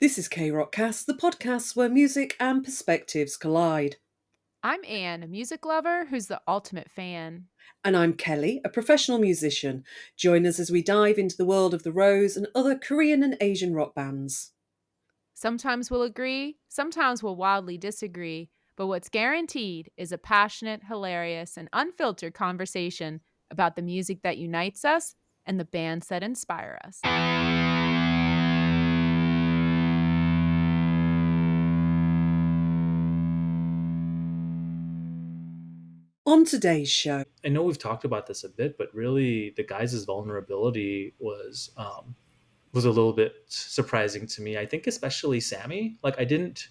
This is K-Rockcast, the podcast where music and perspectives collide. I'm Anne, a music lover who's the ultimate fan. And I'm Kelly, a professional musician. Join us as we dive into the world of the Rose and other Korean and Asian rock bands. Sometimes we'll agree, sometimes we'll wildly disagree, but what's guaranteed is a passionate, hilarious, and unfiltered conversation about the music that unites us and the bands that inspire us. On today's show, I know we've talked about this a bit, but really the guys' vulnerability was a little bit surprising to me. I think especially Sammy. Like I didn't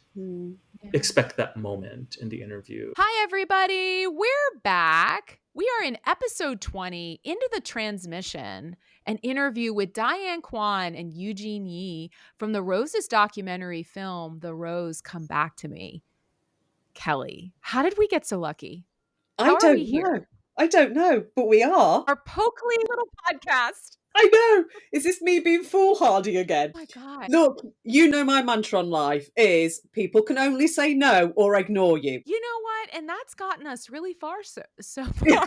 expect that moment in the interview. Hi, everybody. We're back. We are in episode 20, Into the Transmission, an interview with Diane Quon and Eugene Yi from the Rose's documentary film, The Rose Come Back to Me. Kelly, how did we get so lucky? How are we here? I don't know, but we are. Our pokely little podcast. I know. Is this me being foolhardy again? Oh my God. Look, you know my mantra on life is people can only say no or ignore you. You know what? And that's gotten us really far so far. I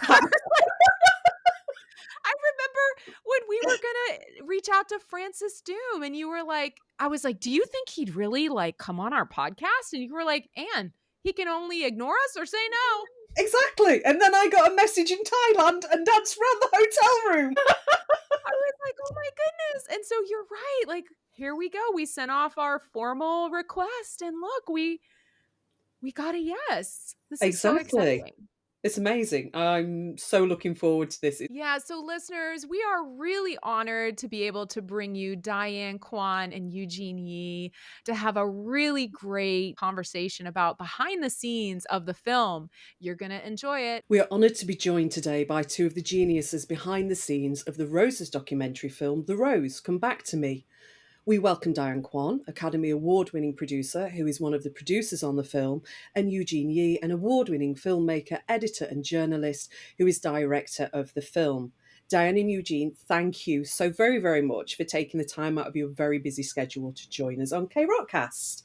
remember when we were going to reach out to Francis Doom and you were like, I was like, do you think he'd really like come on our podcast? And you were like, Anne, he can only ignore us or say no. Exactly. And then I got a message in Thailand and danced around the hotel room. I was like, oh my goodness. And so you're right. Like, here we go. We sent off our formal request and look, we got a yes. This is so exciting. It's amazing. I'm so looking forward to this. Yeah, so listeners, we are really honored to be able to bring you Diane Quon and Eugene Yi to have a really great conversation about behind the scenes of the film. You're going to enjoy it. We are honoured to be joined today by two of the geniuses behind the scenes of the Rose's documentary film, The Rose Come Back to Me. We welcome Diane Quon, Academy Award-winning producer, who is one of the producers on the film, and Eugene Yi, an award-winning filmmaker, editor and journalist, who is director of the film. Diane and Eugene, thank you so very, very much for taking the time out of your very busy schedule to join us on K-Rockcast.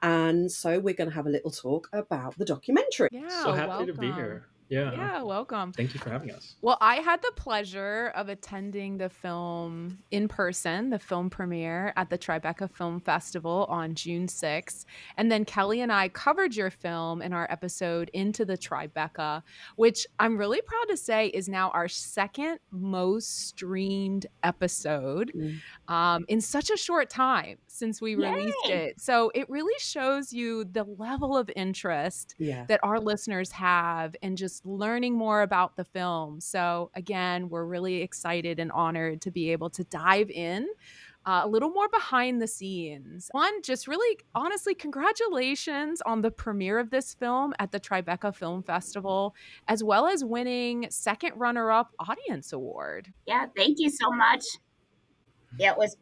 And so we're going to have a little talk about the documentary. Yeah, So happy to be here. Yeah, welcome. Thank you for having us. Well, I had the pleasure of attending the film in person, the film premiere at the Tribeca Film Festival on June 6th. And then Kelly and I covered your film in our episode Into the Tribeca, which I'm really proud to say is now our second most streamed episode in such a short time since we released it. So it really shows you the level of interest that our listeners have and just learning more about the film. So again, we're really excited and honored to be able to dive in a little more behind the scenes. One, just really honestly, congratulations on the premiere of this film at the Tribeca Film Festival, as well as winning second runner-up audience award. Yeah, thank you so much. It was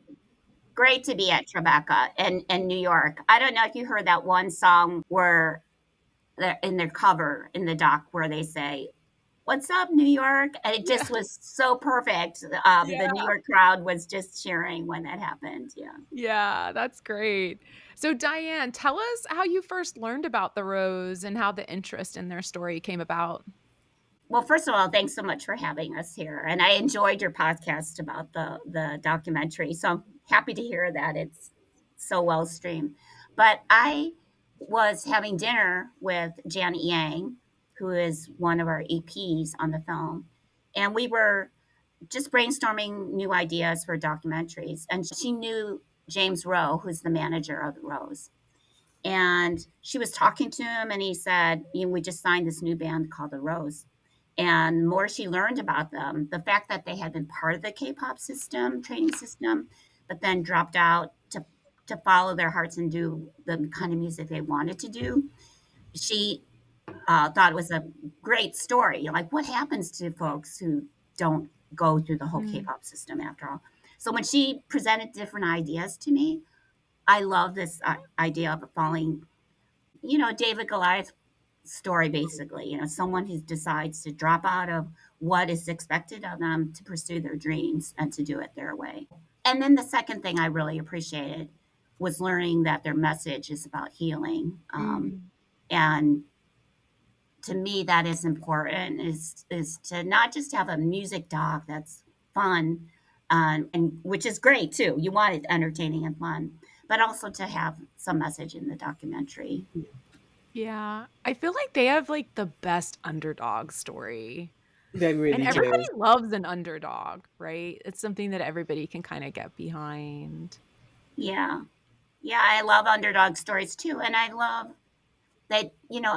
great to be at Tribeca and New York. I don't know if you heard that one song where in their cover in the doc where they say, "What's up, New York?" And it just was so perfect. The New York crowd was just cheering when that happened. Yeah, that's great. So Diane, tell us how you first learned about the Rose and how the interest in their story came about. Well, first of all, thanks so much for having us here. And I enjoyed your podcast about the documentary. So I'm happy to hear that it's so well streamed. But I was having dinner with Janet Yang, who is one of our EPs on the film. And we were just brainstorming new ideas for documentaries. And she knew James Rowe, who's the manager of the Rose. And she was talking to him and he said, we just signed this new band called the Rose. And the more she learned about them, the fact that they had been part of the K-pop system, training system, but then dropped out to follow their hearts and do the kind of music they wanted to do. She thought it was a great story. Like, what happens to folks who don't go through the whole K-pop system after all? So when she presented different ideas to me, I love this idea of following, David Goliath story, basically, someone who decides to drop out of what is expected of them to pursue their dreams and to do it their way. And then the second thing I really appreciated was learning that their message is about healing. Mm. And to me, that is important, is to not just have a music doc that's fun, and which is great too. You want it entertaining and fun, but also to have some message in the documentary. Yeah. I feel like they have like the best underdog story. They And really everybody do. loves an underdog, right? It's something that everybody can kind of get behind. Yeah. Yeah, I love underdog stories too. And I love that,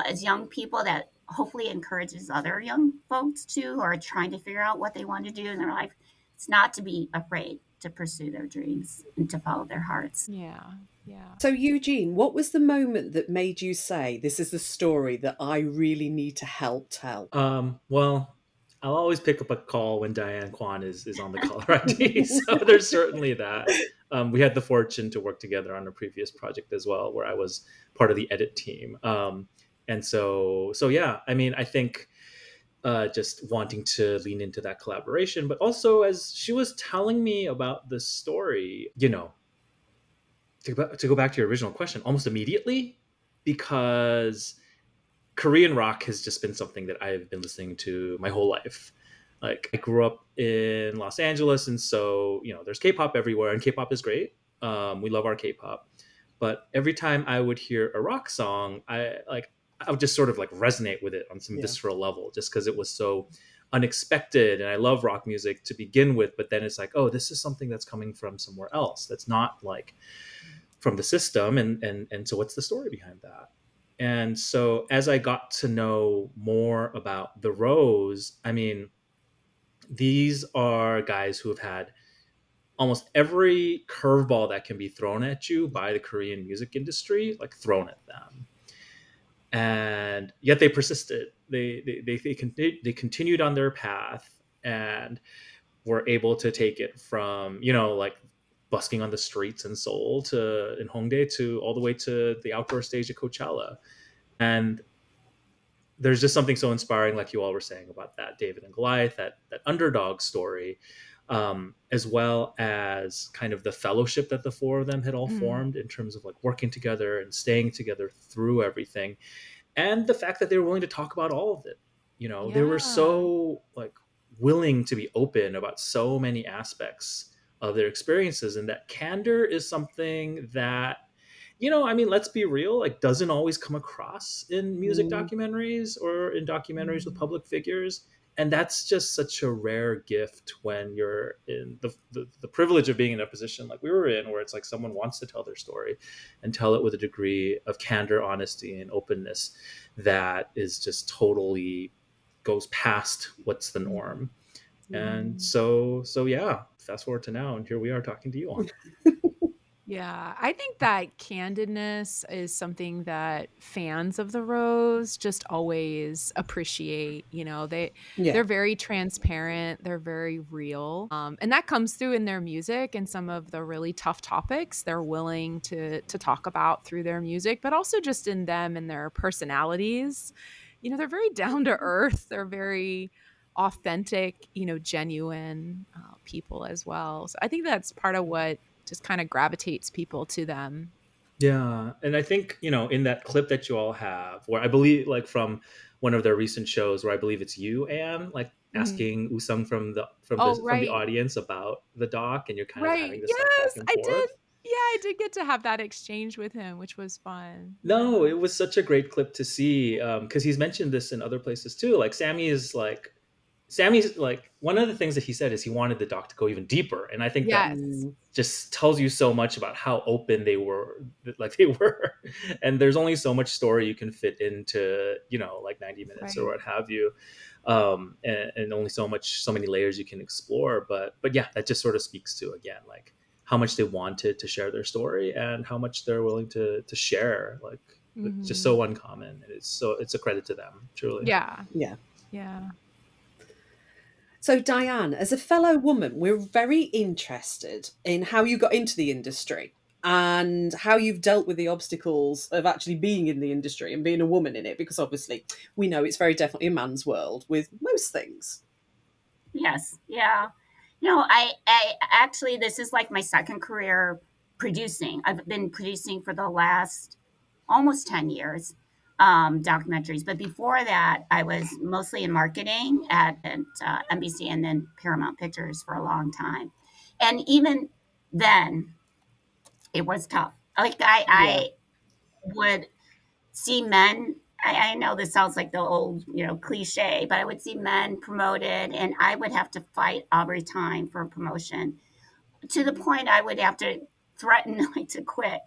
as young people, that hopefully encourages other young folks too who are trying to figure out what they want to do in their life. It's not to be afraid to pursue their dreams and to follow their hearts. Yeah. Yeah. So, Eugene, what was the moment that made you say, this is the story that I really need to help tell? Well, I'll always pick up a call when Diane Quon is on the caller ID. So there's certainly that. We had the fortune to work together on a previous project as well, where I was part of the edit team. And so yeah, I mean, I think just wanting to lean into that collaboration, but also as she was telling me about the story, to go back to your original question, almost immediately, because Korean rock has just been something that I've been listening to my whole life. Like I grew up in Los Angeles, and so there's K-pop everywhere, and K-pop is great. We love our K-pop, but every time I would hear a rock song, I would just sort of like resonate with it on some visceral level, just because it was so unexpected. And I love rock music to begin with, but then it's like, oh, this is something that's coming from somewhere else. That's not like from the system, and so what's the story behind that? And so as I got to know more about the Rose, I mean, these are guys who have had almost every curveball that can be thrown at you by the Korean music industry, like thrown at them. And yet they persisted. They continued on their path and were able to take it from, like busking on the streets in Seoul in Hongdae to all the way to the outdoor stage at Coachella. And there's just something so inspiring, like you all were saying, about that David and Goliath, that underdog story, as well as kind of the fellowship that the four of them had all formed in terms of like working together and staying together through everything, and the fact that they were willing to talk about all of it. They were so like willing to be open about so many aspects of their experiences, and that candor is something that, I mean, let's be real, like doesn't always come across in music documentaries or in documentaries with public figures. And that's just such a rare gift when you're in the privilege of being in a position like we were in, where it's like someone wants to tell their story and tell it with a degree of candor, honesty, and openness that is just totally goes past what's the norm. And so yeah, fast forward to now, and here we are talking to you all. Yeah, I think that candidness is something that fans of the Rose just always appreciate. They're very transparent, they're very real, and that comes through in their music and some of the really tough topics they're willing to talk about through their music, but also just in them and their personalities. They're very down to earth. They're very authentic, genuine people as well. So I think that's part of what just kind of gravitates people to them. Yeah. And I think, in that clip that you all have, where I believe, like from one of their recent shows, where I believe it's you, Anne, like asking Usung from the Right. audience about the doc, and you're kind of Right. having this like back Yes, and I forth. did. Yeah, I did get to have that exchange with him, which was fun. No, Yeah. it was such a great clip to see, because he's mentioned this in other places too. Like Sammy's like, one of the things that he said is he wanted the doc to go even deeper, and I think that Yes. just tells you so much about how open they were. And there's only so much story you can fit into, like 90 minutes or Right. what have you, and only so many layers you can explore. But yeah, that just sort of speaks to, again, like how much they wanted to share their story and how much they're willing to share. Like it's just so uncommon, and it's a credit to them, truly. Yeah. Yeah. Yeah. So, Diane, as a fellow woman, we're very interested in how you got into the industry and how you've dealt with the obstacles of actually being in the industry and being a woman in it, because obviously we know it's very definitely a man's world with most things. Yes. Yeah. No, I actually, this is like my second career producing. I've been producing for the last almost 10 years, documentaries. But before that, I was mostly in marketing at NBC and then Paramount Pictures for a long time. And even then, it was tough. Like Yeah. I would see men. I know this sounds like the old, cliche, but I would see men promoted, and I would have to fight every time for a promotion to the point I would have to threaten like to quit.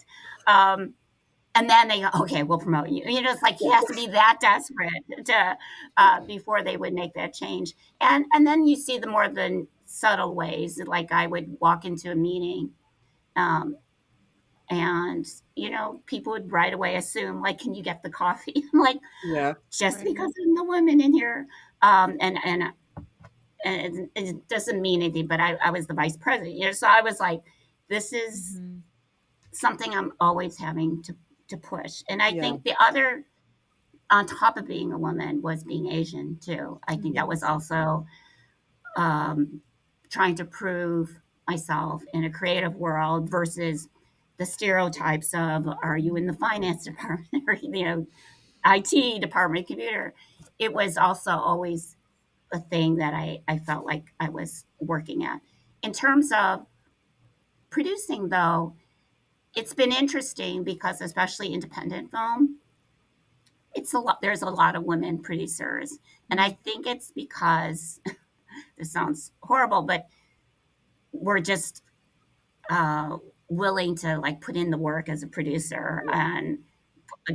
Um, and then they go, okay, we'll promote you. It's like you have to be that desperate to before they would make that change. And then you see the more the subtle ways, like I would walk into a meeting, um, and people would right away assume like, can you get the coffee? I'm like, Yeah. just Right. because I'm the woman in here, and it doesn't mean anything. But I was the vice president, so I was like, this is Mm-hmm. something I'm always having to push. And I Yeah. think the other, on top of being a woman, was being Asian too. I think that was also um, trying to prove myself in a creative world versus the stereotypes of, are you in the finance department or IT department, computer. It was also always a thing that I felt like I was working at. In terms of producing, though, it's been interesting because, especially independent film, it's a lot. There's a lot of women producers, and I think it's because this sounds horrible, but we're just uh, willing to like put in the work as a producer and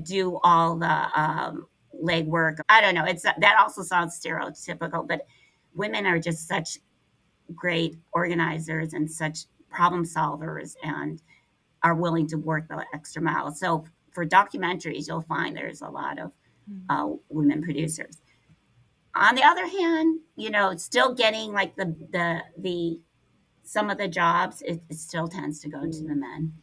do all the legwork. I don't know. It's that also sounds stereotypical, but women are just such great organizers and such problem solvers and are willing to work the extra mile. So for documentaries, you'll find there's a lot of women producers. On the other hand, still getting like the some of the jobs, it still tends to go to the men.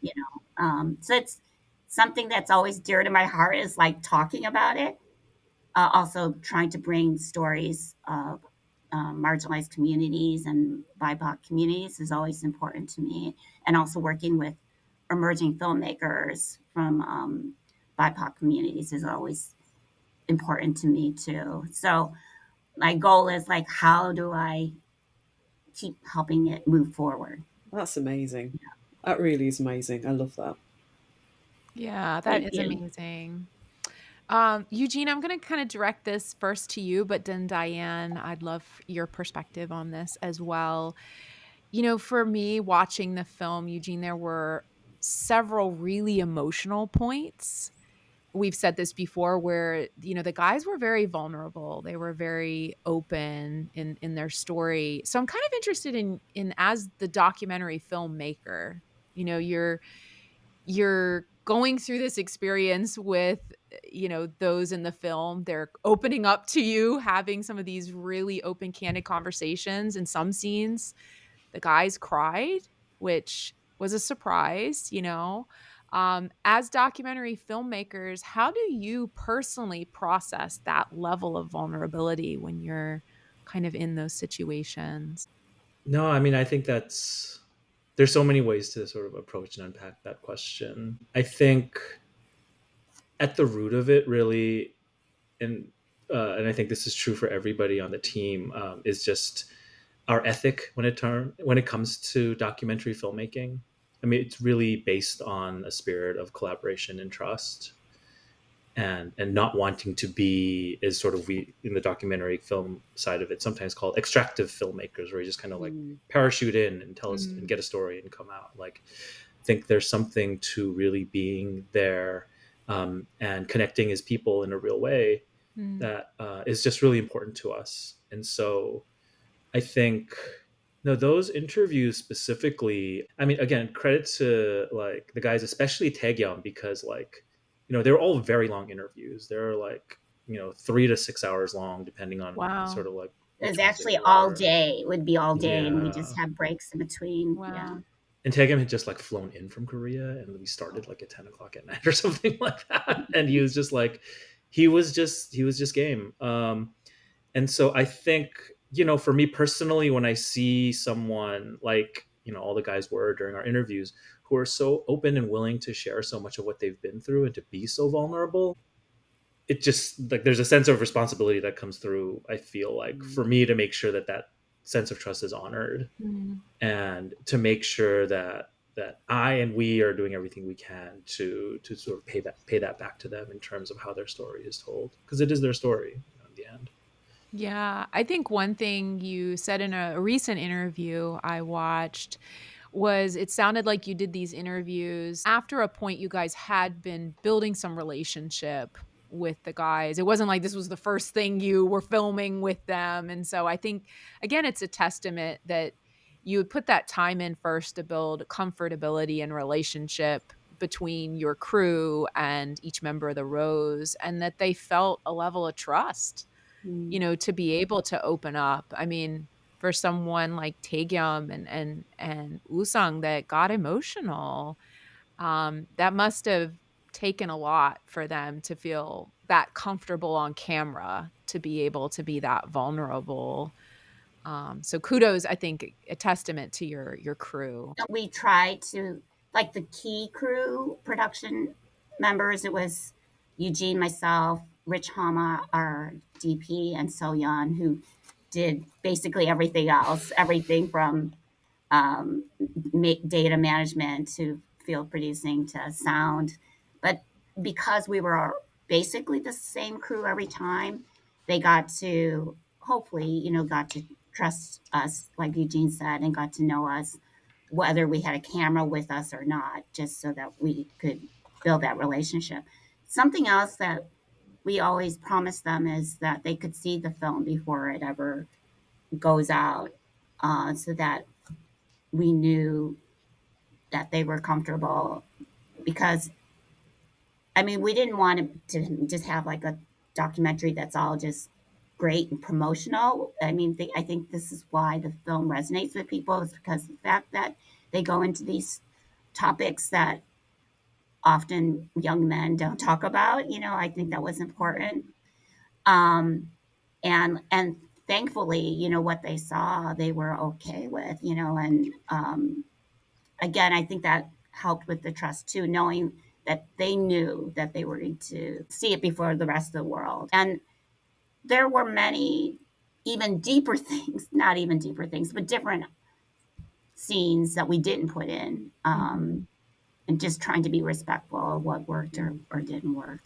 So it's something that's always dear to my heart is like talking about it. Also trying to bring stories of marginalized communities and BIPOC communities is always important to me, and also working with emerging filmmakers from BIPOC communities is always important to me too. So my goal is like, how do I keep helping it move forward? That's amazing. That really is amazing. I love that. Yeah, that Thank is you. amazing. Eugene, I'm going to kind of direct this first to you, but then Diane, I'd love your perspective on this as well. For me, watching the film, Eugene, there were several really emotional points. We've said this before where, the guys were very vulnerable. They were very open in their story. So I'm kind of interested in as the documentary filmmaker, you're going through this experience with those in the film. They're opening up to you, having some of these really open, candid conversations. In some scenes the guys cried, which was a surprise. As documentary filmmakers, how do you personally process that level of vulnerability when you're kind of in those situations? No, I mean, I think there's so many ways to sort of approach and unpack that question. I think at the root of it, really, and I think this is true for everybody on the team, is just our ethic when it comes to documentary filmmaking. I mean, it's really based on a spirit of collaboration and trust, and not wanting to be, is sort of, we in the documentary film side of it sometimes called extractive filmmakers, where you just kind of like Mm. parachute in and tell us and Mm, get a story and come out. Like, I think there's something to really being there, and connecting as people in a real way mm, that is just really important to us. And so I think, no, those interviews specifically, I mean, again, credit to like the guys, especially Taegyeon, because like, they're all very long interviews. They're like, 3 to 6 hours long, depending on wow. sort of like It's which ones they actually all were. day. It would be all day, and we Yeah. just have breaks in between. Yeah. Wow. And Taegyeon had just like flown in from Korea, and we started like at 10 o'clock at night or something like that. And he was just like, he was just game. And so I think, for me personally, when I see someone like, all the guys were during our interviews, who are so open and willing to share so much of what they've been through and to be so vulnerable. It just like there's a sense of responsibility that comes through, I feel like, for me to make sure that that sense of trust is honored, and to make sure that I and we are doing everything we can to sort of pay that back to them in terms of how their story is told, because it is their story, in the end. Yeah, I think one thing you said in a recent interview I watched was it sounded like you did these interviews after a point you guys had been building some relationship with the guys. It wasn't like this was the first thing you were filming with them. And so I think, again, it's a testament that you would put that time in first to build comfortability and relationship between your crew and each member of the Rose, and that they felt a level of trust, to be able to open up. I mean, for someone like Taegyum and Usang that got emotional, that must have taken a lot for them to feel that comfortable on camera to be able to be that vulnerable. So kudos, I think, a testament to your crew. We tried to, like the key crew production members, it was Eugene, myself, Rich Hama, our DP, and Soyeon, who did basically everything else, everything from data management to field producing to sound. But because we were basically the same crew every time, they got to hopefully, got to trust us, like Eugene said, and got to know us, whether we had a camera with us or not, just so that we could build that relationship. Something else that we always promise them is that they could see the film before it ever goes out, so that we knew that they were comfortable. Because, I mean, we didn't want to just have like a documentary that's all just great and promotional. I mean, I think this is why the film resonates with people, is because the fact that they go into these topics that often young men don't talk about. I think that was important. Um, and thankfully, what they saw, they were okay with. And again, I think that helped with the trust too, knowing that they knew that they were going to see it before the rest of the world. And there were many even deeper things, not even deeper things, but different scenes that we didn't put in. And just trying to be respectful of what worked or didn't work.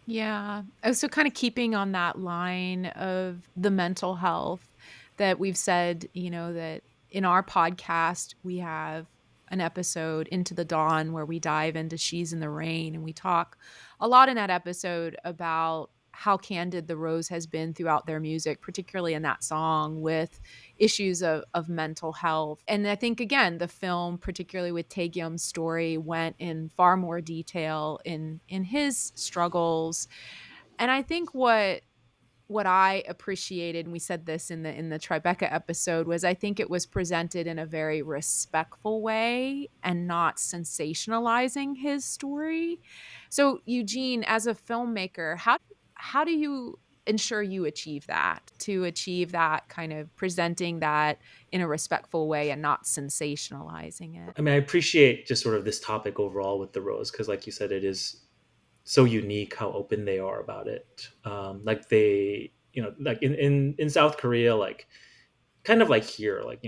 Yeah. Oh, so kind of keeping on that line of the mental health that we've said, that in our podcast, we have an episode, Into the Dawn, where we dive into She's in the Rain. And we talk a lot in that episode about how candid the Rose has been throughout their music, particularly in that song, with issues of mental health. And I think, again, the film, particularly with Taegyum's story, went in far more detail in his struggles. And I think what I appreciated, and we said this in the Tribeca episode, was I think it was presented in a very respectful way and not sensationalizing his story. So Eugene, as a filmmaker, how do you ensure you achieve that kind of presenting that in a respectful way and not sensationalizing it? I mean, I appreciate just sort of this topic overall with the Rose, because like you said, it is so unique how open they are about it. Like they, like in South Korea, like kind of like here, like,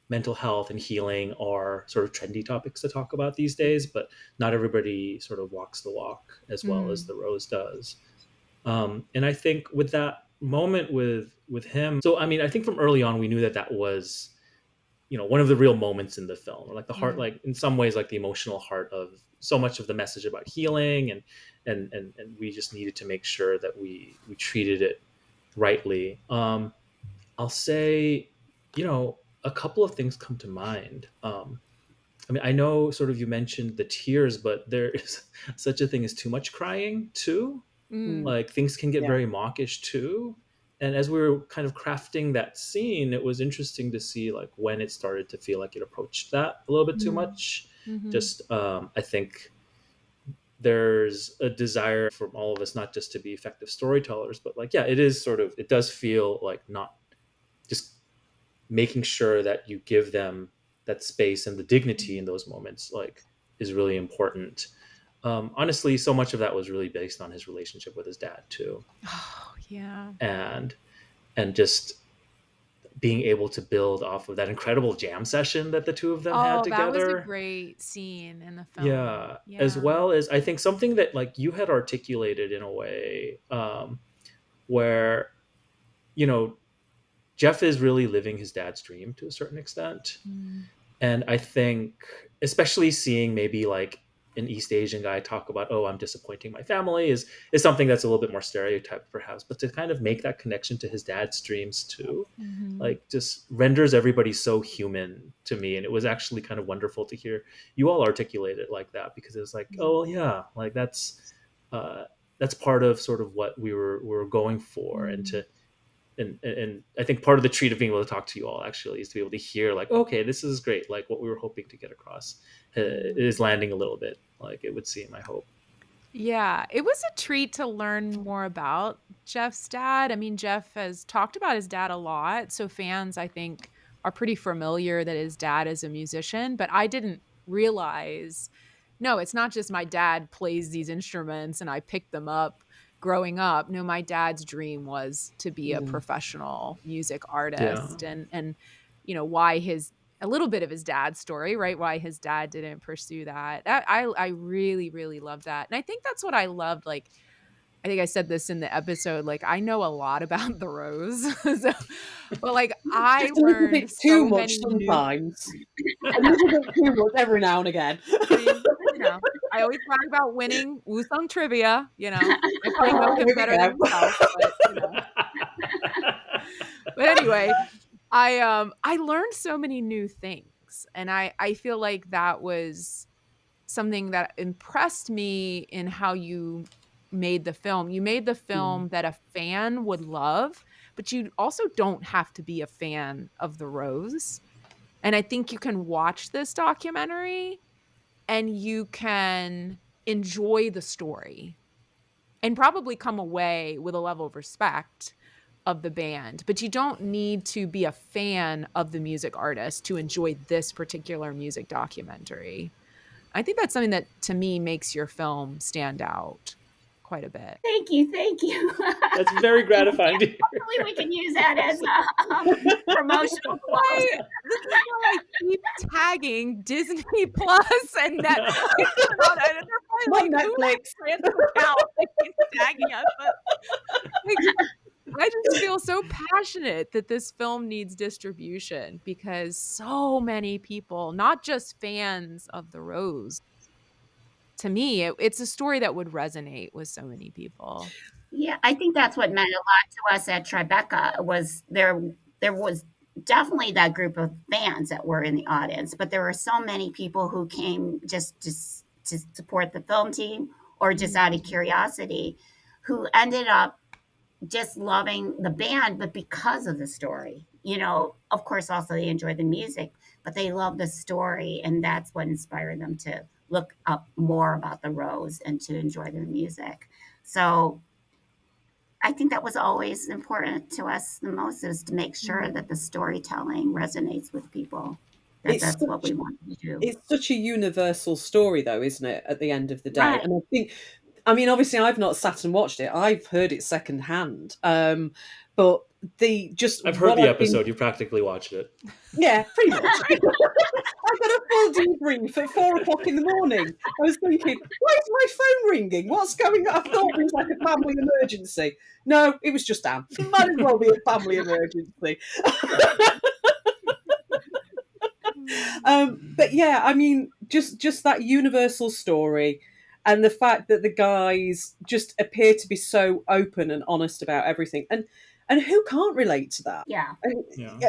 mental health and healing are sort of trendy topics to talk about these days, but not everybody sort of walks the walk as well as the Rose does. And I think with that moment with him, so I mean, I think from early on we knew that that was, one of the real moments in the film, or like the heart, like in some ways, like the emotional heart of so much of the message about healing, and we just needed to make sure that we treated it rightly. I'll say, a couple of things come to mind. I mean, I know sort of you mentioned the tears, but there is such a thing as too much crying too. Like things can get Yeah. very mawkish too. And as we were kind of crafting that scene, it was interesting to see like when it started to feel like it approached that a little bit too much. Just I think there's a desire from all of us not just to be effective storytellers, but like, yeah, it does feel like not just making sure that you give them that space and the dignity in those moments, like is really important. Honestly, so much of that was really based on his relationship with his dad too, Oh, yeah. and just being able to build off of that incredible jam session that the two of them had Oh, that was a together. great scene in the film. Yeah, as Yeah. well as I think something that like you had articulated in a way, where you know Jeff is really living his dad's dream to a certain extent. Mm. And I think, especially seeing maybe like an East Asian guy talk about, oh, I'm disappointing my family, is something that's a little bit more stereotyped perhaps, but to kind of make that connection to his dad's dreams too, Mhm. like just renders everybody so human to me. And it was actually kind of wonderful to hear you all articulate it like that, because it was like, oh well, yeah, like uh, that's part of sort of what we were going for. And Mm. to and I think part of the treat of being able to talk to you all actually is to be able to hear like, okay, this is great. Like what we were hoping to get across is landing a little bit. Like it would seem, I hope. Yeah, it was a treat to learn more about Jeff's dad. I mean, Jeff has talked about his dad a lot, so fans, I think, are pretty familiar that his dad is a musician, but I didn't realize, no, it's not just my dad plays these instruments and I picked them up growing up. No, my dad's dream was to be a professional music Yeah. artist, and why his a little bit of his dad's story, right? Why his dad didn't pursue that. I really, really love that. And I think that's what I loved. Like, I think I said this in the episode, like, I know a lot about the Rose. But like I Just a little learned bit too so much many new sometimes. A little bit too much every now and again. I mean, I always brag about winning Wusong trivia, I probably know Oh, him here we better than go. himself, but anyway, I learned so many new things, and I feel like that was something that impressed me in how you made the film. You made the film that a fan would love, but you also don't have to be a fan of the Rose. And I think you can watch this documentary and you can enjoy the story and probably come away with a level of respect of the band, but you don't need to be a fan of the music artist to enjoy this particular music documentary. I think that's something that to me makes your film stand out quite a bit. Thank you, thank you. That's very gratifying to hear. Hopefully we can use that as a promotional Why this is why I keep tagging Disney Plus and Netflix. And they're Come probably on, like, who Netflix. has Transfer account that keeps tagging us? But like, I just feel so passionate that this film needs distribution because so many people, not just fans of The Rose, to me, it's a story that would resonate with so many people. Yeah, I think that's what meant a lot to us at Tribeca was there was definitely that group of fans that were in the audience, but there were so many people who came just to support the film team or just out of curiosity who ended up just loving the band, but because of the story. Of course, also they enjoy the music, but they love the story, and that's what inspired them to look up more about the Rose and to enjoy their music. So I think that was always important to us the most is to make sure that the storytelling resonates with people. It's That's what such, we wanted to do. it's such a universal story, though, isn't it? At the end of the day, Right. and I think, I mean, obviously, I've not sat and watched it. I've heard it secondhand, but I've heard the episode. You practically watched it. Yeah, pretty much. I got a full debrief at 4 o'clock in the morning. I was thinking, why is my phone ringing? What's going on? I thought it was like a family emergency. No, it was just Anne. It might as well be a family emergency. But yeah, I mean, just that universal story and the fact that the guys just appear to be so open and honest about everything. And who can't relate to that? Yeah.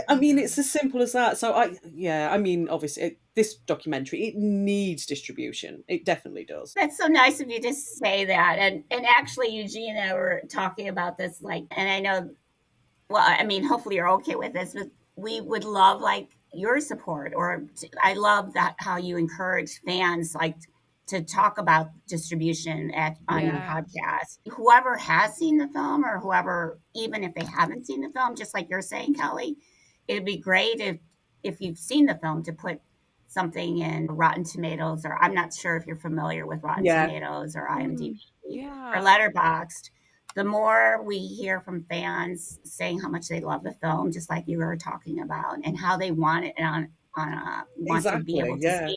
I mean, it's as simple as that. So I mean, obviously, this documentary, it needs distribution. It definitely does. That's so nice of you to say that. And actually, Eugene and I were talking about this, and I know, well, I mean, hopefully you're okay with this, but we would love your support, I love that how you encourage fans to talk about distribution on your podcast. Whoever has seen the film or whoever, even if they haven't seen the film, just like you're saying, Kelly, it'd be great if you've seen the film to put something in Rotten Tomatoes, or I'm not sure if you're familiar with Rotten Yeah. Tomatoes or IMDb Yeah. or Letterboxd, the more we hear from fans saying how much they love the film, just like you were talking about, and how they want it want to be Exactly. able to Yeah. see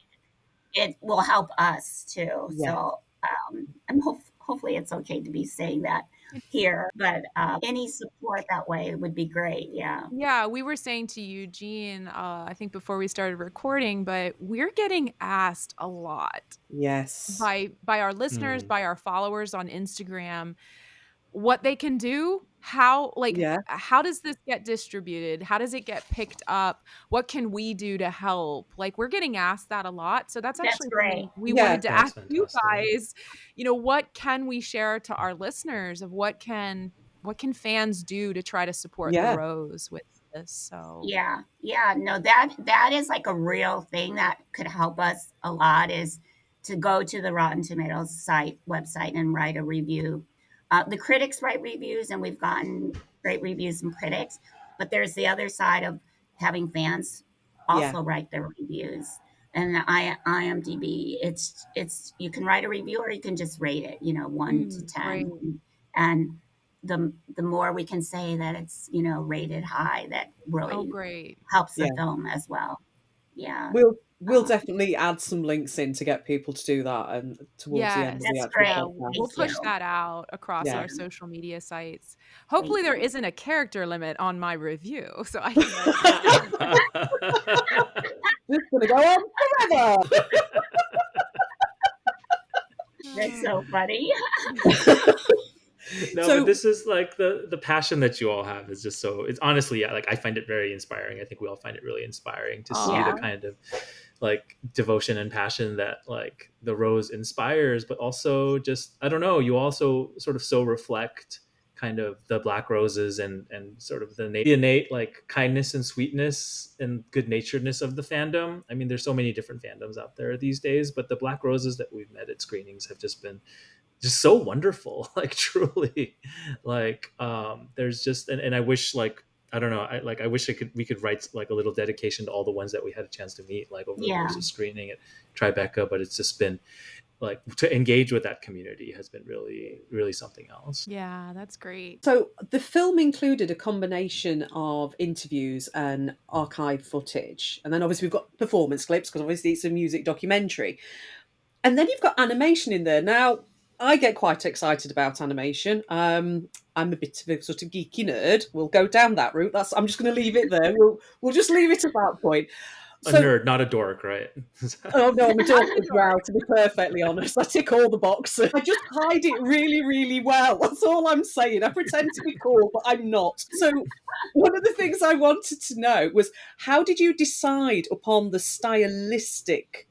it, will help us too. Yeah. So hopefully it's okay to be saying that here, but any support that way would be great. Yeah. Yeah, we were saying to Eugene, I think before we started recording, but we're getting asked a lot Yes. by our listeners, by our followers on Instagram, what they can do, how Yeah. how does this get distributed? How does it get picked up? What can we do to help? Like, we're getting asked that a lot. So that's That's actually great. something we Yeah. wanted to That's ask you fantastic. guys. What can we share to our listeners of what can fans do to try to support the Yeah. Rose with this? So Yeah, no, that is like a real thing that could help us a lot, is to go to the Rotten Tomatoes website and write a review. The critics write reviews, and we've gotten great reviews from critics, but there's the other side of having fans Yeah. also write their reviews. And IMDb, it's you can write a review or you can just rate it, 1 to great. 10, and the more we can say that it's rated high, that Oh, really great. helps the Yeah. film as well. Yeah, We'll definitely add some links in to get people to do that, and towards the end of Yes. the that's actual great. Yeah, podcast. we'll Thank push you. that out across Yeah. our social media sites. Thank Hopefully there you. isn't a character limit on my review, so I can This is gonna go on forever. That's so funny. No, So but this is like the passion that you all have is just so, it's honestly, yeah, like I find it very inspiring. I think we all find it really inspiring to see the Yeah. kind of like devotion and passion that like the Rose inspires, but also just, I don't know, you also sort of so reflect kind of the Black Roses and sort of the innate like kindness and sweetness and good naturedness of the fandom. I mean, there's so many different fandoms out there these days, but the Black Roses that we've met at screenings have just been just so wonderful, like truly, like there's just, and I wish, like, I don't know, I wish we could write like a little dedication to all the ones that we had a chance to meet like over the Yeah. course of screening at Tribeca, but it's just been like, to engage with that community has been really, really something else. Yeah, that's great. So the film included a combination of interviews and archive footage, and then obviously we've got performance clips because obviously it's a music documentary, and then you've got animation in there. Now I get quite excited about animation. I'm a bit of a sort of geeky nerd. We'll go down that route. I'm just going to leave it there. We'll just leave it at that point. A So, nerd, not a dork, right? oh no, I'm a dork as well, to be perfectly honest. I tick all the boxes. I just hide it really, really well. That's all I'm saying. I pretend to be cool, but I'm not. So one of the things I wanted to know was, how did you decide upon the stylistic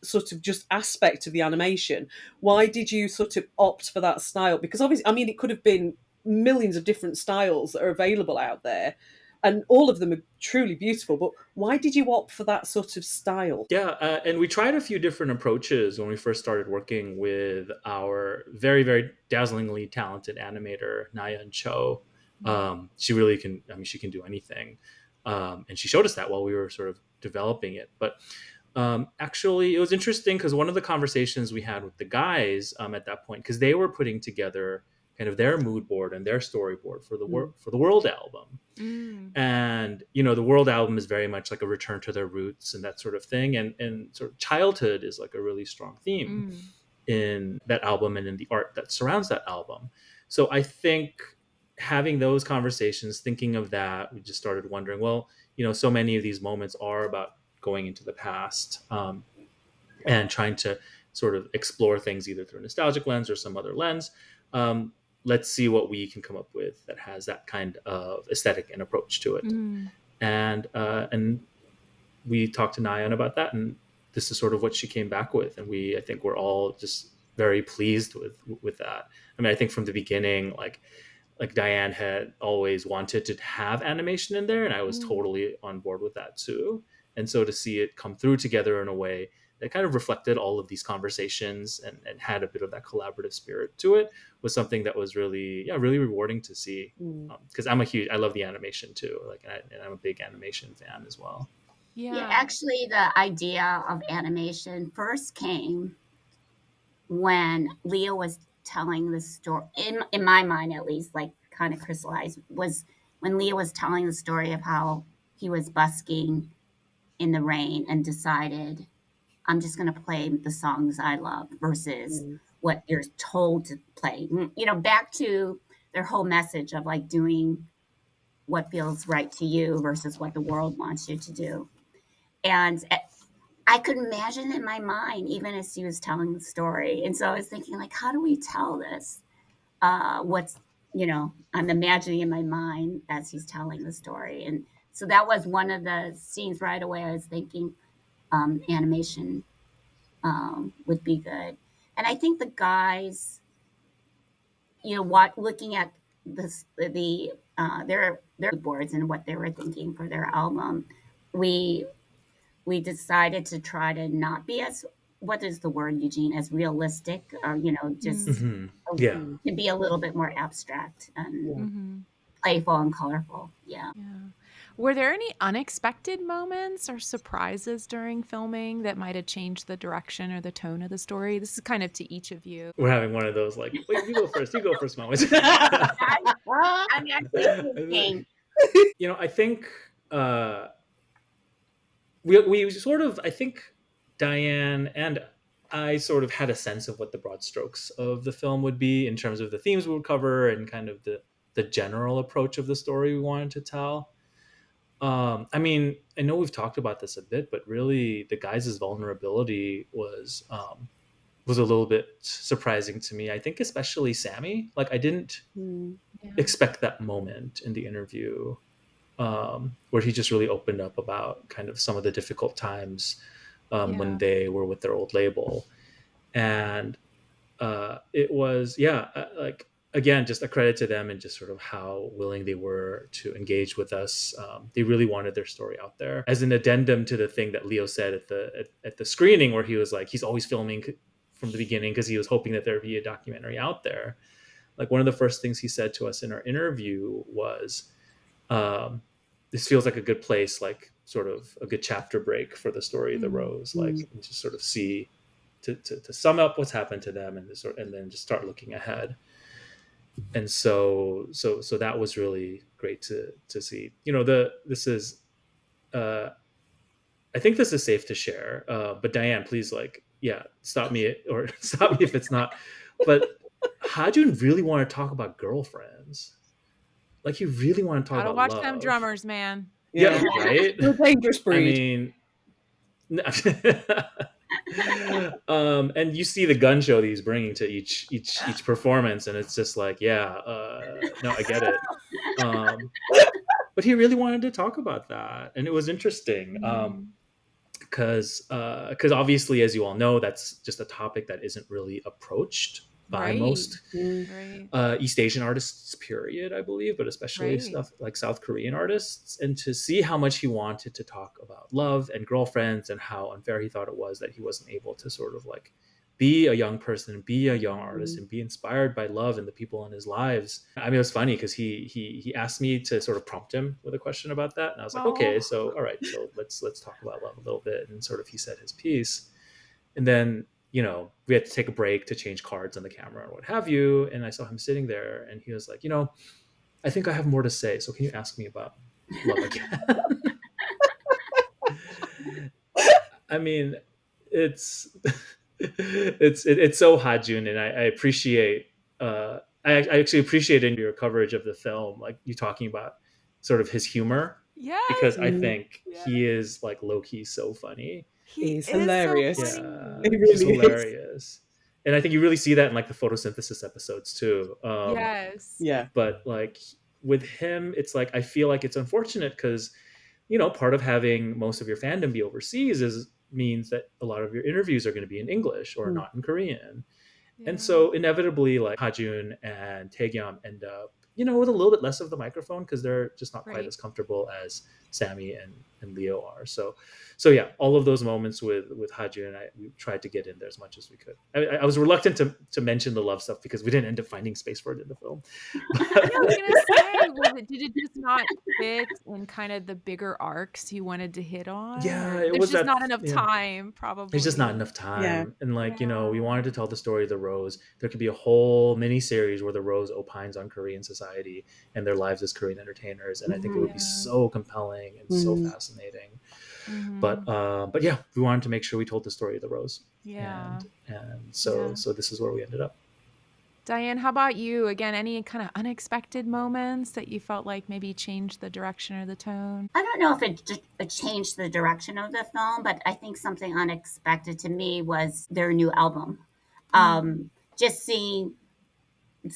sort of just aspect of the animation? Why did you sort of opt for that style? Because obviously, I mean, it could have been millions of different styles that are available out there, and all of them are truly beautiful, but why did you opt for that sort of style? Yeah, and we tried a few different approaches when we first started working with our very, very dazzlingly talented animator, Nyan Cho. She really can, I mean, she can do anything. And she showed us that while we were sort of developing it. But actually, it was interesting because one of the conversations we had with the guys at that point, because they were putting together kind of their mood board and their storyboard for the World album. And the World album is very much like a return to their roots and that sort of thing, and sort of childhood is like a really strong theme in that album and in the art that surrounds that album. So I think having those conversations, thinking of that, we just started wondering, well, so many of these moments are about going into the past and trying to sort of explore things either through a nostalgic lens or some other lens. Let's see what we can come up with that has that kind of aesthetic and approach to it. And we talked to Nyan about that, and this is sort of what she came back with. And I think we're all just very pleased with that. I mean, I think from the beginning, like Diane had always wanted to have animation in there, and I was totally on board with that too. And so to see it come through together in a way that kind of reflected all of these conversations and had a bit of that collaborative spirit to it was something that was really, really rewarding to see. Because I love the animation too. And I'm a big animation fan as well. Yeah, Yeah. actually, the idea of animation first came when Leo was telling the story, in my mind at least, like kind of crystallized, was when Leo was telling the story of how he was busking in the rain and decided, I'm just going to play the songs I love versus Mm. what you're told to play. Back to their whole message of like doing what feels right to you versus what the world wants you to do. And I could imagine in my mind, even as he was telling the story. And so I was thinking, like, how do we tell this? I'm imagining in my mind as he's telling the story. And so that was one of the scenes right away. I was thinking animation would be good. And I think the guys, what looking at their boards and what they were thinking for their album, we we decided to try to not be as, what is the word, Eugene, as realistic, or just Hmm. Yeah. to be a little bit more abstract and Yeah. Mm-hmm. playful and colorful. Yeah. Yeah. Were there any unexpected moments or surprises during filming that might have changed the direction or the tone of the story? This is kind of to each of you. We're having one of those like, wait, you go first moments. I'm actually thinking. I think we sort of, I think Diane and I sort of had a sense of what the broad strokes of the film would be in terms of the themes we would cover and kind of the general approach of the story we wanted to tell. I mean, I know we've talked about this a bit, but really the guys' vulnerability was a little bit surprising to me. I think especially Sammy. Like I didn't Mm. Yeah. expect that moment in the interview where he just really opened up about kind of some of the difficult times when they were with their old label. And it was, like, again, just a credit to them and just sort of how willing they were to engage with us. They really wanted their story out there. As an addendum to the thing that Leo said at the screening, where he was like, he's always filming from the beginning because he was hoping that there'd be a documentary out there. Like one of the first things he said to us in our interview was, this feels like a good place, like sort of a good chapter break for the story of the Rose, like and just sort of see to sum up what's happened to them and then just start looking ahead. And so that was really great to see. This is I think this is safe to share. But Diane, please, like, yeah, stop me or stop me if it's not. But Hajun really want to talk about girlfriends. Like he really want to talk Gotta about watch them love. drummers, man. Yeah, Yeah. right. You're a dangerous I breed. mean, and you see the gun show that he's bringing to each performance, and it's just like, yeah, no, I get it. But he really wanted to talk about that, and it was interesting. Because obviously, as you all know, that's just a topic that isn't really approached by Right. most Right. East Asian artists, period, I believe, but especially Right. stuff like South Korean artists. And to see how much he wanted to talk about love and girlfriends and how unfair he thought it was that he wasn't able to sort of like be a young person, be a young artist, and be inspired by love and the people in his lives. I mean, it was funny because he asked me to sort of prompt him with a question about that, and I was like, okay, so all right, so let's talk about love a little bit. And sort of he said his piece, and then we had to take a break to change cards on the camera or what have you. And I saw him sitting there, and he was like, I think I have more to say. So can you ask me about love again? I mean, it's it's so Hajun, and I appreciate. I actually appreciate in your coverage of the film, like you talking about sort of his humor, Yes. because I Mm. think he is like low key so funny. He He's is hilarious. so Yeah, funny. He he's really is. hilarious, and I think you really see that in like the photosynthesis episodes too. Yes. Yeah. But like with him, it's like I feel like it's unfortunate because part of having most of your fandom be overseas means that a lot of your interviews are going to be in English or Mm. not in Korean. Yeah. And so inevitably, like Hajun and Taegyam end up, with a little bit less of the microphone because they're just not quite Right. as comfortable as Sammy and Leo are. So yeah, all of those moments with Haju and I, we tried to get in there as much as we could. I was reluctant to mention the love stuff because we didn't end up finding space for it in the film. Yeah, I was gonna say, did it just not fit in kind of the bigger arcs you wanted to hit on? Yeah, Or it there's was just that. not enough Yeah. time, probably. There's just not enough Yeah. time. And like, we Yeah. wanted to tell the story of the Rose. There could be a whole mini series where the Rose opines on Korean society and their lives as Korean entertainers. And I think it would be Yeah. so compelling and so fascinating. Mhm. But yeah, we wanted to make sure we told the story of the Rose. Yeah. And so this is where we ended up. Diane, how about you? Again, any kind of unexpected moments that you felt like maybe changed the direction or the tone? I don't know if it changed the direction of the film, but I think something unexpected to me was their new album. Just seeing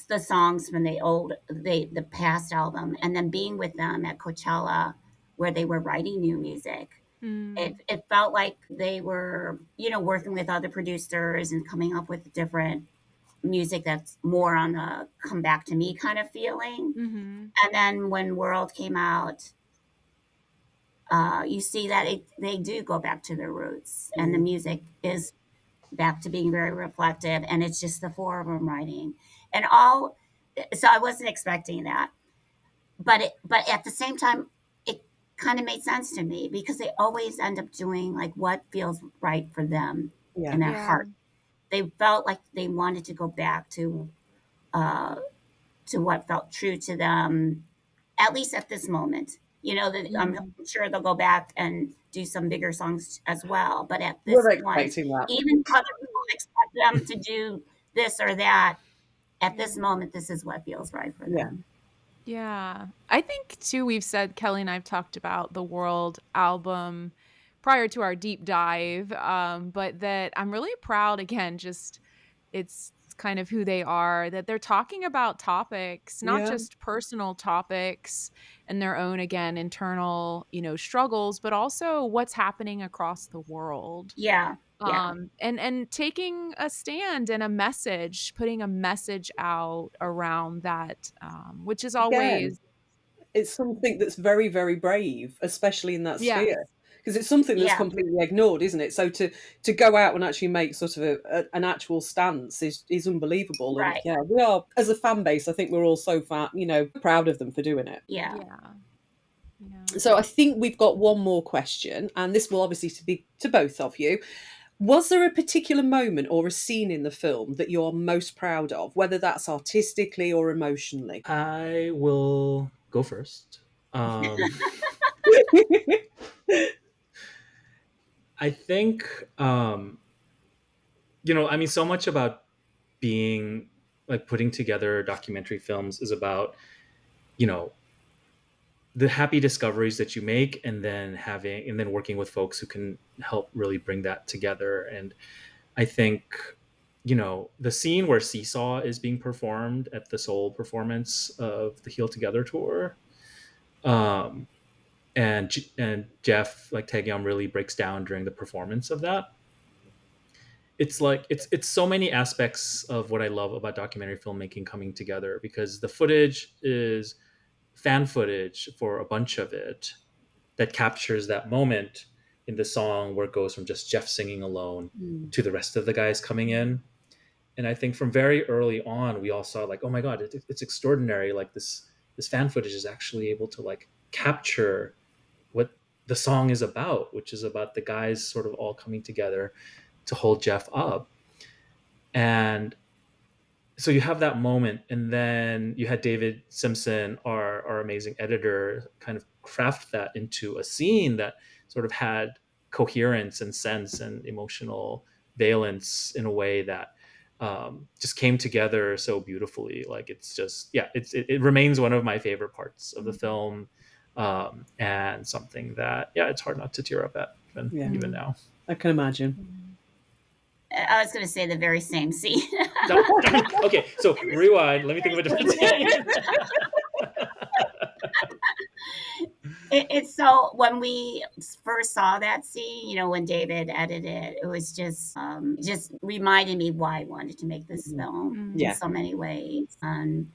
the songs from the past album, and then being with them at Coachella where they were writing new music. It felt like they were, working with other producers and coming up with different music that's more on a come back to me kind of feeling. And then when World came out, you see that they do go back to their roots, and the music is back to being very reflective, and it's just the four of them writing and all. So I wasn't expecting that, but at the same time, it kind of made sense to me because they always end up doing like what feels right for them in their heart. They felt like they wanted to go back to what felt true to them, at least at this moment. I'm sure they'll go back and do some bigger songs as well. But at this We're point, expecting that. even if other people expect them to do this or that, at this moment, this is what feels right for them. Yeah. I think too, we've said, Kelly and I've talked about the World album prior to our deep dive, but that I'm really proud, again, just it's kind of who they are, that they're talking about topics, not just personal topics and their own, again, internal, struggles, but also what's happening across the world. Yeah. And taking a stand and a message, putting a message out around that, which is always, it's something that's very, very brave, especially in that yeah, sphere, because it's something that's completely ignored, isn't it? So to go out and actually make sort of an actual stance is unbelievable. Right. And we are, as a fan base, I think we're all so proud of them for doing it. Yeah. So I think we've got one more question, and this will obviously be to both of you. Was there a particular moment or a scene in the film that you're most proud of, whether that's artistically or emotionally? I will go first. I think, so much about being like putting together documentary films is about, the happy discoveries that you make and then working with folks who can help really bring that together. And I think, the scene where Seesaw is being performed at the Seoul performance of the Heal Together tour, and Jeff, like Taekyum, really breaks down during the performance of that. It's like it's so many aspects of what I love about documentary filmmaking coming together, because the footage is fan footage for a bunch of it that captures that moment in the song where it goes from just Jeff singing alone to the rest of the guys coming in. And I think from very early on, we all saw like, oh my God, it's extraordinary. Like this fan footage is actually able to like capture what the song is about, which is about the guys sort of all coming together to hold Jeff up. And so you have that moment, and then you had David Simpson, our amazing editor, kind of craft that into a scene that sort of had coherence and sense and emotional valence in a way that just came together so beautifully. Like it's just, it remains one of my favorite parts of the film, and something that, it's hard not to tear up at even now. I can imagine. I was going to say the very same scene. Okay, so rewind. Let me think of a different scene. It's so, when we first saw that scene, when David edited it, it was just reminded me why I wanted to make this film in so many ways. And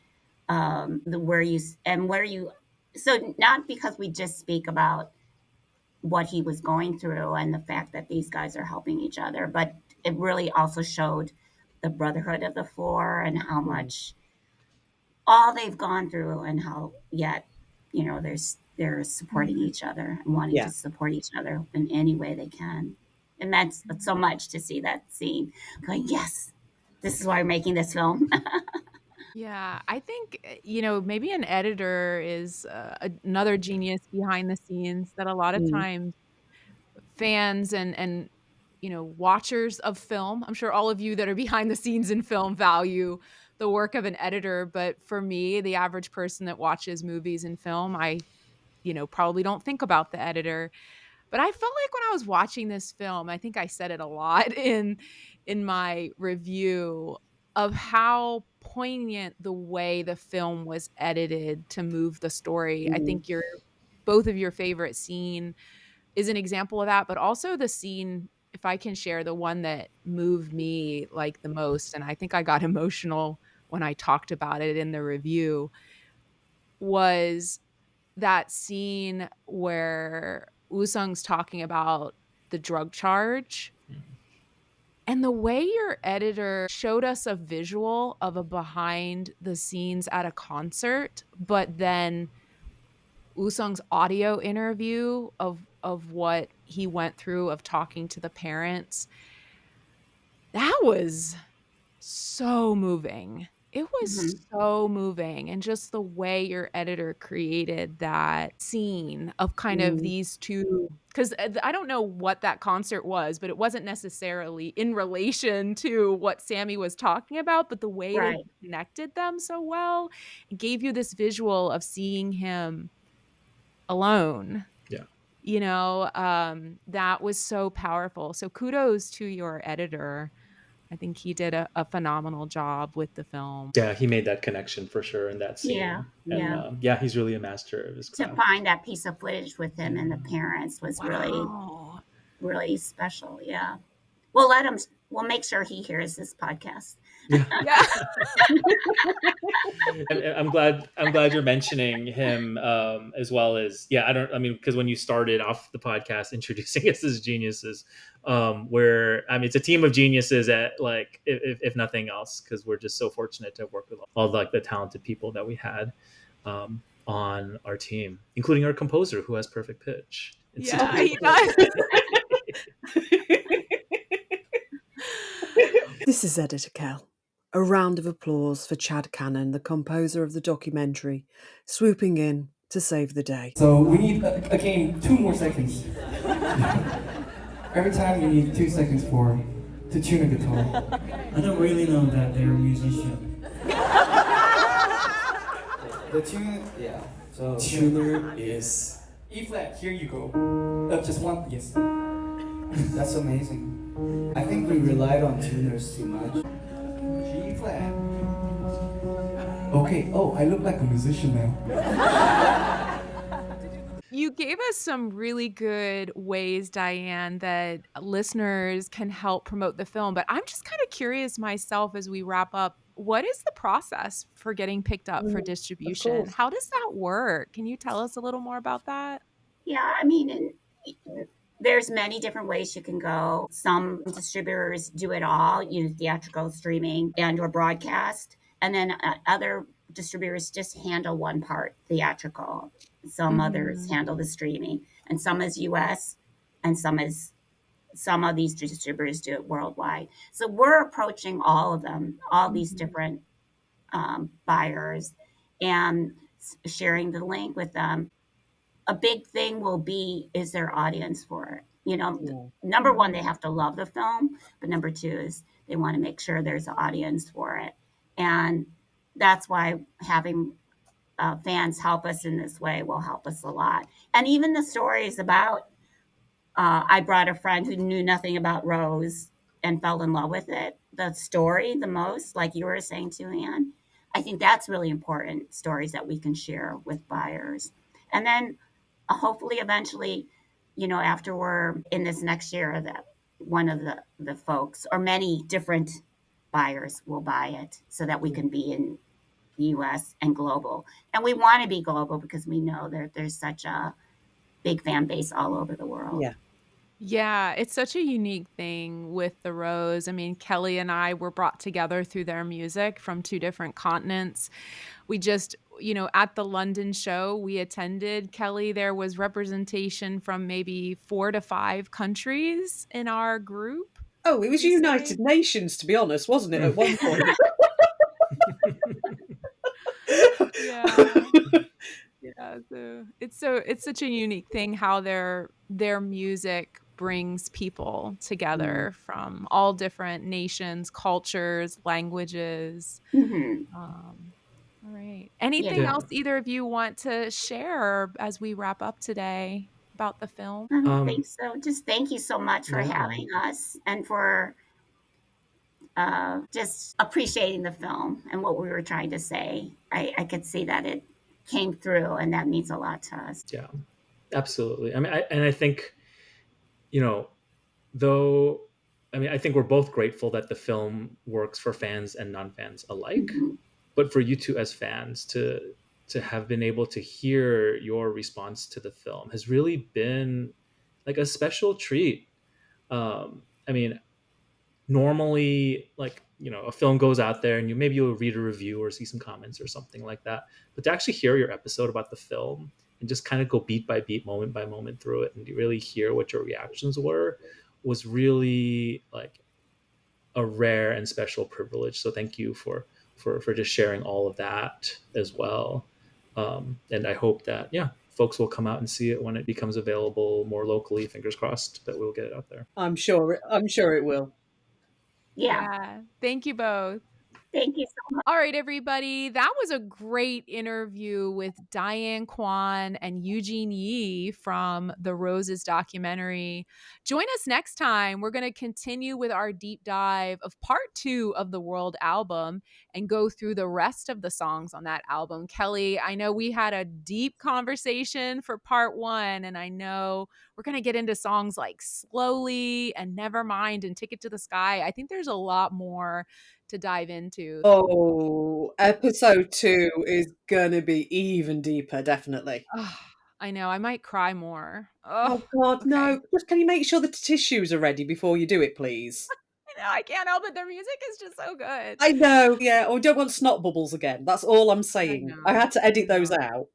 where you So not because we just speak about what he was going through and the fact that these guys are helping each other, but it really also showed the brotherhood of the four and how much all they've gone through and how yet, they're supporting each other and wanting Yeah. to support each other in any way they can. It meant so much to see that scene going, yes, this is why we're making this film. Yeah, I think, maybe an editor is another genius behind the scenes that a lot of Mm, times fans and watchers of film, I'm sure all of you that are behind the scenes in film value the work of an editor, but for me, the average person that watches movies and film, I probably don't think about the editor. But I felt like when I was watching this film, I think I said it a lot in my review of how poignant the way the film was edited to move the story. I mm, think your both of your favorite scene is an example of that, but also the scene, if I can share, the one that moved me like the most, and I think I got emotional when I talked about it in the review, was that scene where Woo-sung's talking about the drug charge, and the way your editor showed us a visual of a behind the scenes at a concert, but then Woo-sung's audio interview of what he went through of talking to the parents, that was so moving. It was Mhm. so moving, and just the way your editor created that scene of kind of mm, these 2, 'cause, I don't know what that concert was, but it wasn't necessarily in relation to what Sammy was talking about, but the way they Right. connected them so well, it gave you this visual of seeing him alone, Yeah. that was so powerful. So kudos to your editor. I think he did a phenomenal job with the film. Yeah, he made that connection for sure in that Yeah. scene. And Yeah. yeah, he's really a master of his To craft. find that piece of footage with him and the parents was really, Wow. really special. Yeah. We'll let him, we'll make sure he hears this podcast. Yeah. Yeah. I'm glad you're mentioning him, as well as, yeah, I mean, because when you started off the podcast introducing us as geniuses, where, I mean, it's a team of geniuses at, like, if nothing else, because we're just so fortunate to work with all like the talented people that we had, on our team, including our composer who has perfect pitch. It's Yeah, he does. This is Editor Kel. A round of applause for Chad Cannon, the composer of the documentary, swooping in to save the day. So we need, again, 2 more seconds. Every time you need 2 seconds to tune a guitar. I don't really know that they're a musician. The tune, yeah. So Tuner is E flat. Here you go. Just one. Yes. That's amazing. I think we relied on tuners too much. G flat. Okay. Oh, I look like a musician now. You gave us some really good ways, Diane, that listeners can help promote the film, but I'm just kind of curious myself as we wrap up, what is the process for getting picked up for Of distribution? course. How does that work? Can you tell us a little more about that? Yeah. I mean, there's many different ways you can go. Some distributors do it all, theatrical, streaming, and or broadcast. And then other distributors just handle one part, theatrical. Some others Mhm. handle the streaming, and some is US, and some of these distributors do it worldwide. So we're approaching all of them, all these Mhm. different buyers, and sharing the link with them. A big thing will be, is there audience for it? Yeah. Number one, they have to love the film, but number two is they want to make sure there's an audience for it. And that's why having fans help us in this way will help us a lot. And even the stories about, I brought a friend who knew nothing about Rose and fell in love with it. The story, the most, like you were saying too, Anne, I think that's really important, stories that we can share with buyers. And then hopefully eventually, after we're in this next year, that one of the folks or many different buyers will buy it so that we can be in US and global. And we want to be global because we know there's such a big fan base all over the world. Yeah. Yeah, it's such a unique thing with the Rose. I mean, Kelly and I were brought together through their music from two different continents. We just, at the London show we attended, Kelly, there was representation from maybe 4 to 5 countries in our group. Oh, it was Would you United say? Nations, to be honest, wasn't it, at one point? Yeah. Yeah, it's such a unique thing how their music brings people together from all different nations, cultures, languages. Mhm. All right. Anything Yeah. else either of you want to share as we wrap up today about the film? I don't think so. Just thank you so much for Yeah. having us and for just appreciating the film and what we were trying to say. I could see that it came through, and that means a lot to us. Yeah, absolutely. I mean, I think, though, I think we're both grateful that the film works for fans and non-fans alike. Mhm. But for you two as fans to have been able to hear your response to the film has really been like a special treat. I mean, normally, like, a film goes out there and you'll read a review or see some comments or something like that, but to actually hear your episode about the film and just kind of go beat by beat, moment by moment through it, and you really hear what your reactions were, was really like a rare and special privilege. So thank you for just sharing all of that as well. And I hope that folks will come out and see it when it becomes available more locally. Fingers crossed that we'll get it out there. I'm sure it will. Yeah. Thank you both. Thank you so much. All right, everybody. That was a great interview with Diane Quon and Eugene Yi from the Roses documentary. Join us next time. We're going to continue with our deep dive of part 2 of the World album and go through the rest of the songs on that album. Kelly, I know we had a deep conversation for part 1, and I know we're going to get into songs like Slowly and Nevermind and Ticket to the Sky. I think there's a lot more to dive into. Oh, episode 2 is gonna be even deeper, definitely. I know, I might cry more. Oh God, Okay. no. Just can you make sure the tissues are ready before you do it, please? I know, I can't help it. Their music is just so good. I know, yeah. Or don't want snot bubbles again. That's all I'm saying. I had to edit those out.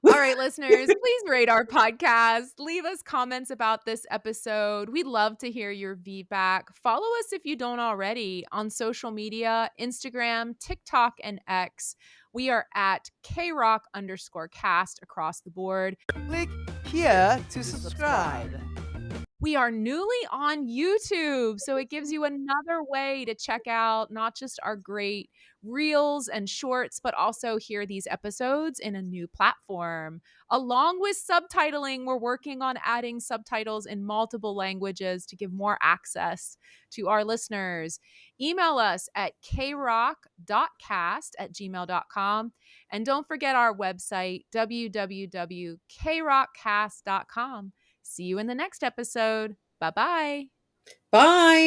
All right, listeners, please rate our podcast. Leave us comments about this episode. We'd love to hear your feedback. Follow us if you don't already on social media, Instagram, TikTok, and X. We are at KRock_cast across the board. Click here to subscribe. We are newly on YouTube, so it gives you another way to check out not just our great reels and shorts, but also hear these episodes in a new platform. Along with subtitling, we're working on adding subtitles in multiple languages to give more access to our listeners. Email us at krock.cast@gmail.com. And don't forget our website, www.krockcast.com. See you in the next episode. Bye-bye. Bye.